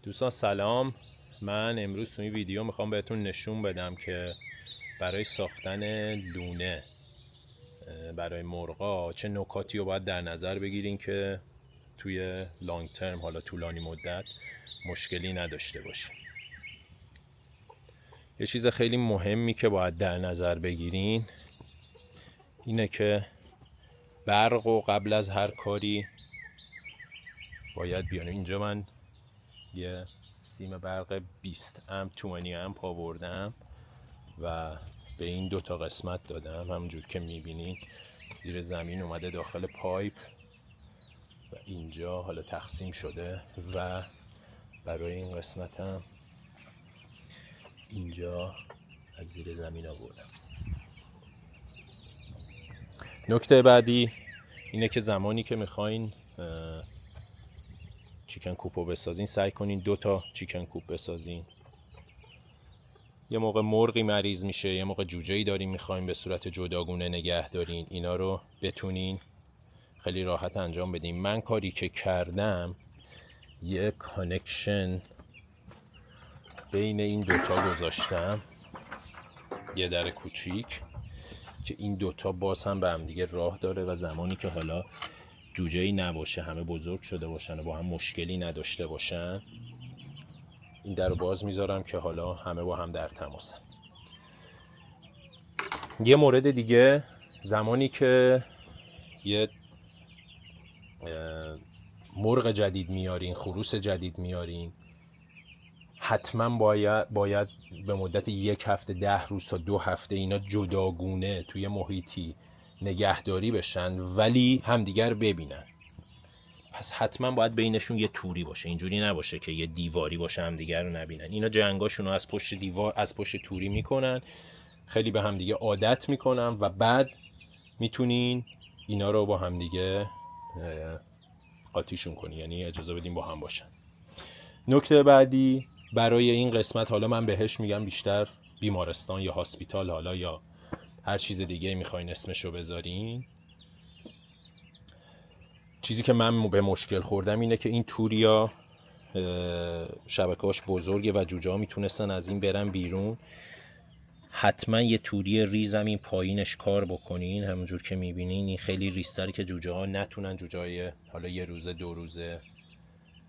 دوستان سلام. من امروز تو این ویدیو میخوام بهتون نشون بدم که برای ساختن دونه برای مرغا چه نکاتی رو باید در نظر بگیرین که توی لانگ ترم، حالا طولانی مدت، مشکلی نداشته باشین. یه چیز خیلی مهمی که باید در نظر بگیرین اینه که برق و قبل از هر کاری باید بیاریم. اینجا من یه سیم برق 20 امپ 20 امپ آوردم و به این دوتا قسمت دادم. همونجور که میبینین زیر زمین اومده داخل پایپ و اینجا حالا تقسیم شده و برای این قسمت هم اینجا از زیر زمین آوردم. نکته بعدی اینه که زمانی که میخواین چیکن کوپو بسازین سعی کنین 2 چیکن کوپ بسازین. یه موقع مرغی مریض میشه، یه موقع جوجه‌ای دارین میخواین به صورت جداگونه نگه دارین، اینا رو بتونین خیلی راحت انجام بدین. من کاری که کردم یه کانکشن بین این دوتا گذاشتم، یه در کوچیک که این دوتا باز هم به هم دیگه راه داره و زمانی که حالا جوجه‌ای نباشه، همه بزرگ شده باشن و با هم مشکلی نداشته باشن، این در رو باز میذارم که حالا همه با هم در تماسن. یه مورد دیگه، زمانی که یه مرغ جدید میارین، خروس جدید میارین، حتما باید به مدت 1 هفته 10 روز تا 2 هفته اینا جداگونه توی محیطی نگهداری بشن ولی همدیگر ببینن. پس حتما باید بینشون یه توری باشه، اینجوری نباشه که یه دیواری باشه همدیگر رو نبینن. اینا جنگاشون رو از پشت دیوار، از پشت توری میکنن، خیلی به همدیگه عادت میکنن و بعد میتونین اینا رو با همدیگه قاطیشون کنی، یعنی اجازه بدیم با هم باشن. نکته بعدی برای این قسمت، حالا من بهش میگم بیشتر بیمارستان یا هاسپیتال، حالا یا هر چیز دیگه میخواین اسمشو بذارین، چیزی که من به مشکل خوردم اینه که این توریا شبکه‌اش بزرگه و جوجه ها میتونستن از این برن بیرون. حتما یه توری ریزم این پایینش کار بکنین. همونجور که میبینین این خیلی ریزتره که جوجه ها نتونن، جوجه های حالا 1 روزه 2 روزه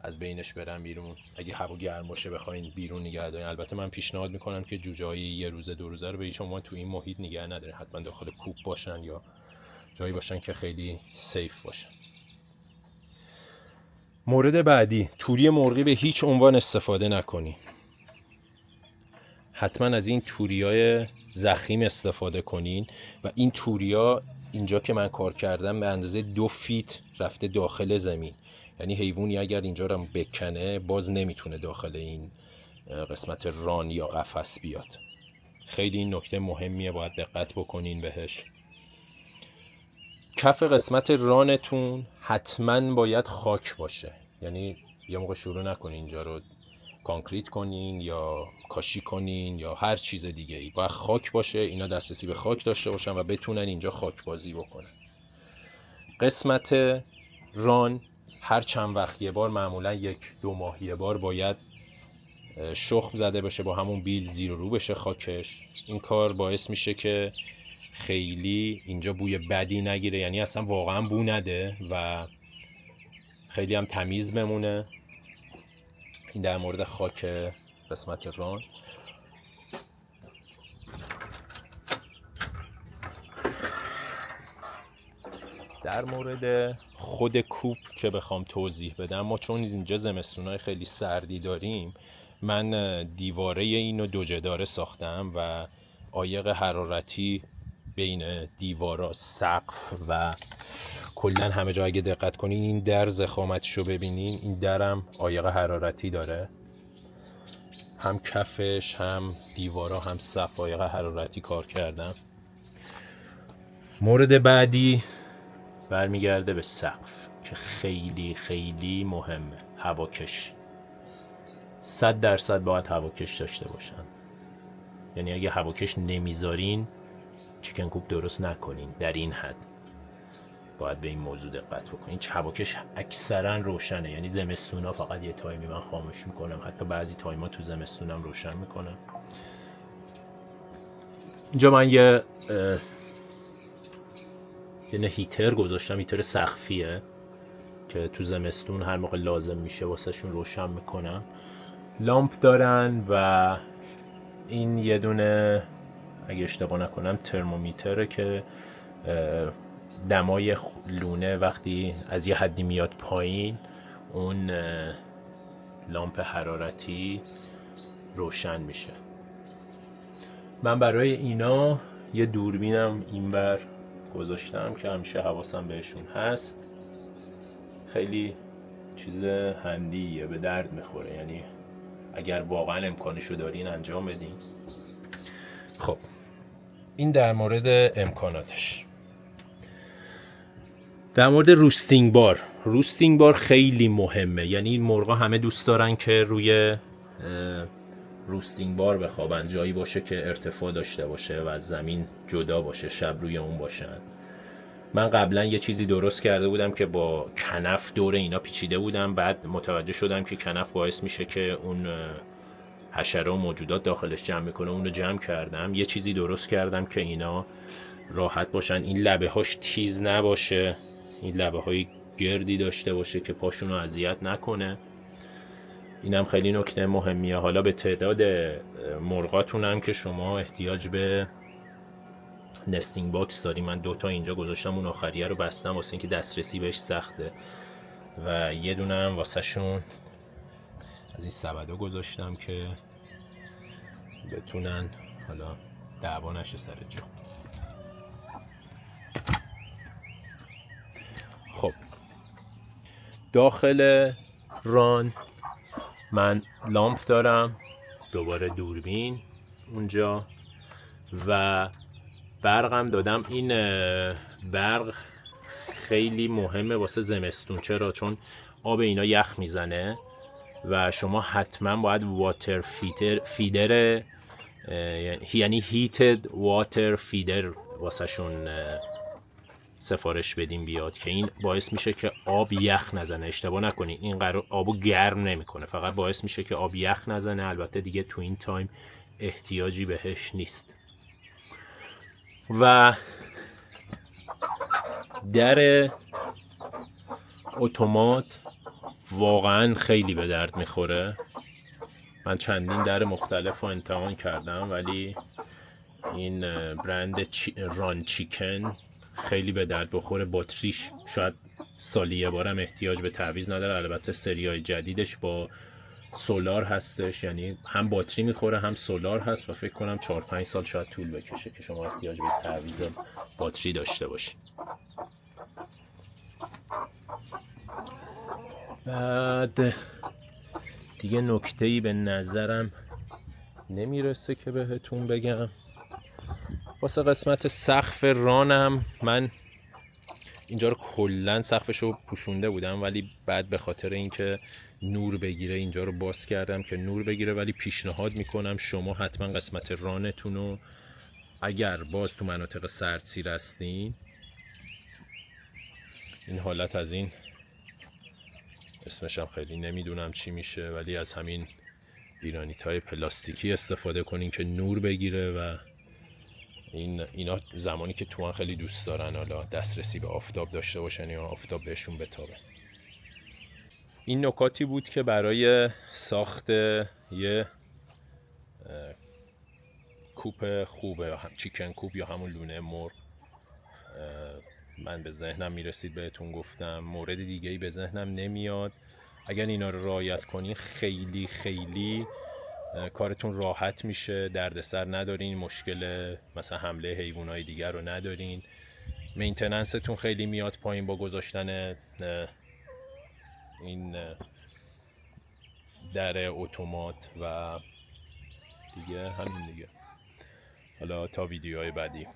از بینش برن بیرون. اگه هوا گرم باشه بخواین بیرون نگه دارین. البته من پیشنهاد میکنم که جوجه های 1 روزه 2 روزه رو به هیچ عنوان تو این محیط نگه ندارین، حتما داخل کوپ باشن یا جایی باشن که خیلی سیف باشن. مورد بعدی، توری مرغی به هیچ عنوان استفاده نکنی. حتما از این توریای ضخیم استفاده کنین و این توریا اینجا که من کار کردم به اندازه 2 فیت رفته داخل زمین، یعنی حیوانی اگر اینجا رو بکنه باز نمیتونه داخل این قسمت ران یا قفس بیاد. خیلی این نکته مهمیه، باید دقت بکنین بهش. کف قسمت رانتون حتما باید خاک باشه، یعنی یه موقع شروع نکنین اینجا رو کانکریت کنین یا کاشی کنین یا هر چیز دیگه ای. باید خاک باشه، اینا دسترسی به خاک داشته باشن و بتونن اینجا خاک بازی بکنن. قسمت ران هر چند وقت یه بار، معمولا 1-2 ماه یه بار باید شخم زده بشه، با همون بیل زیر و رو بشه خاکش. این کار باعث میشه که خیلی اینجا بوی بدی نگیره، یعنی اصلا واقعا بو نده و خیلی هم تمیز بمونه. این در مورد خاک قسمت ران. در مورد خود کوپ که بخوام توضیح بدم، ما چون اینجا زمستونای خیلی سردی داریم، من دیواره اینو 2 جداره ساختم و عایق حرارتی بین دیوارا، سقف و کلا همه جا اگه دقت کنین این در ضخامتشو ببینین، این درم عایق حرارتی داره، هم کفش هم دیوارا هم سقف عایق حرارتی کار کردم. مورد بعدی برمیگرده به سقف که خیلی خیلی مهمه. هواکش 100% باید هواکش داشته باشن، یعنی اگه هواکش نمیذارین چیکن کوپ درست نکنین در این حد. باید به این موضوع دقت بکنید. این چواکش اکثرا روشنه، یعنی زمستونا فقط یه تایمی من خاموش میکنم، حتی بعضی تایما تو زمستونم روشن میکنم. اینجا من یه هیتر گذاشتم، هیتر سقفیه که تو زمستون هر موقع لازم میشه واسه شون روشن میکنم. لامپ دارن و این یه دونه اگه اشتباه نکنم ترمومیتره که دمای لونه وقتی از یه حدی میاد پایین اون لامپ حرارتی روشن میشه. من برای اینا یه دوربینم اینور گذاشتم که همیشه حواسم بهشون هست. خیلی چیز هندیه، به درد میخوره، یعنی اگر واقعا امکانشو دارین انجام بدین. خب این در مورد امکاناتش. در مورد روستینگ بار خیلی مهمه، یعنی این مرغا همه دوست دارن که روی روستینگ بار بخوابن، جایی باشه که ارتفاع داشته باشه و از زمین جدا باشه، شب روی اون باشن. من قبلا یه چیزی درست کرده بودم که با کنف دور اینا پیچیده بودم، بعد متوجه شدم که کنف باعث میشه که اون حشره و موجودات داخلش جمع میکنه، اون رو جمع کردم. یه چیزی درست کردم که اینا راحت باشن، این لبه هاش تیز نباشه، این لبه های گردی داشته باشه که پاشون رو اذیت نکنه. اینم خیلی نکته مهمیه. حالا به تعداد مرغاتون هم که شما احتیاج به نستینگ باکس داری، من 2 تا اینجا گذاشتم، اون آخریه رو بستم واسه اینکه دسترسی بهش سخته، و یه دونه هم واسه شون از این سبدا گذاشتم که بتونن حالا دعوا نشه سر جا. خب داخل ران من لامپ دارم، دوباره دوربین اونجا و برقم دادم. این برق خیلی مهمه واسه زمستون. چرا؟ چون آب اینا یخ میزنه و شما حتما باید واتر فیدر یعنی هیتد واتر فیدر واسه شون سفارش بدیم بیاد، که این باعث میشه که آب یخ نزنه. اشتباه نکنین، این قرار آبو گرم نمیکنه، فقط باعث میشه که آب یخ نزنه. البته دیگه تو این تایم احتیاجی بهش نیست. و در اتومات واقعا خیلی به درد میخوره. من چندین در مختلف رو امتحان کردم ولی این برند ران چیکن خیلی به درد بخوره. باتریش شاید سالی یه بارم احتیاج به تعویض نداره. البته سریای جدیدش با سولار هستش، یعنی هم باتری میخوره هم سولار هست و فکر کنم 4-5 سال شاید طول بکشه که شما احتیاج به تعویض باتری داشته باشید. بعد دیگه نکته‌ای به نظرم نمیرسه که بهتون بگم. واسه قسمت سقف رانم من اینجا رو کلن سقفشو پوشونده بودم، ولی بعد به خاطر اینکه نور بگیره اینجا رو باز کردم که نور بگیره. ولی پیشنهاد میکنم شما حتما قسمت رانتون رو اگر باز تو مناطق سردسیر هستین، این حالت از این اسمشم خیلی نمیدونم چی میشه، ولی از همین گرانیت های پلاستیکی استفاده کنین که نور بگیره. و اینا زمانی که توان خیلی دوست دارن حالا دسترسی به آفتاب داشته باشن یا آفتاب بهشون بتابه. این نکاتی بود که برای ساخت یه کوپ خوبه، چیکن کوپ یا همون لونه مرغ، من به ذهنم میرسید بهتون گفتم. مورد دیگه ای به ذهنم نمیاد. اگر اینا رو رعایت کنین خیلی خیلی کارتون راحت میشه، دردسر ندارین، مشکل مثلا حمله حیوانات دیگر رو ندارین، مینتیننستون خیلی میاد پایین با گذاشتن این در اتومات. و دیگه همین دیگه. حالا تا ویدیوهای بعدی.